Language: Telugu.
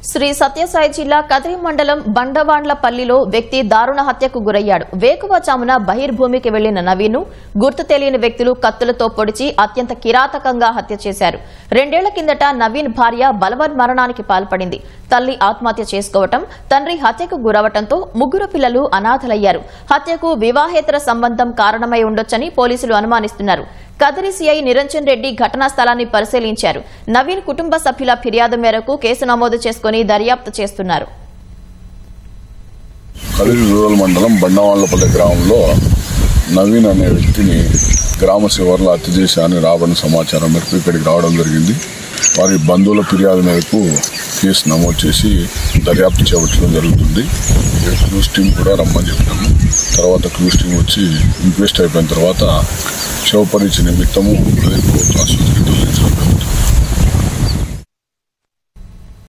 శ్రీ సత్యసాయి జిల్లా కదిరి మండలం బండవాండ్లపల్లిలో వ్యక్తి దారుణ హత్యకు గురయ్యాడు. వేకువజామున బహిర్భూమికి వెళ్లిన నవీన్ను గుర్తు తెలియని వ్యక్తులు కత్తులతో పొడిచి అత్యంత కిరాతకంగా హత్య చేశారు. 2 ఏళ్ల కిందట నవీన్ భార్య బలవన్మరణానికి పాల్పడింది. తల్లి ఆత్మహత్య చేసుకోవటం, తండ్రి హత్యకు గురవటంతో 3 పిల్లలు అనాథలయ్యారు. హత్యకు వివాహేతర సంబంధం కారణమై ఉండొచ్చని పోలీసులు అనుమానిస్తున్నారు. కదిరి సిఐ నిరంజన్ రెడ్డి ఘటనా స్థలాన్ని పరిశీలించారు. నవీన్ కుటుంబ సభ్యుల ఫిర్యాదు మేరకు కేసు నమోదు చేసుకుని దర్యాప్తు చేస్తున్నారు. కదిరి రూరల్ మండలం బండవాండ్లపల్లి గ్రామంలో నవీన్ అనే వ్యక్తిని గ్రామ శివారులో హత్య చేశారని రాబడిన సమాచారం మేరకు ఇక్కడికి రావడం జరిగింది. వారి బంధువుల ఫిర్యాదు మేరకు కేసు నమోదు చేసి దర్యాప్తు చేపట్టడం జరుగుతుంది. క్లూస్ టీం కూడా రమ్మని చెప్పాము. తర్వాత క్లూస్ టీం వచ్చి ఇన్క్వెస్ట్ అయిపోయిన తర్వాత శవ పరీక్ష నిమిత్తము ప్రభుత్వ ఆసుపత్రికి తరలించడం.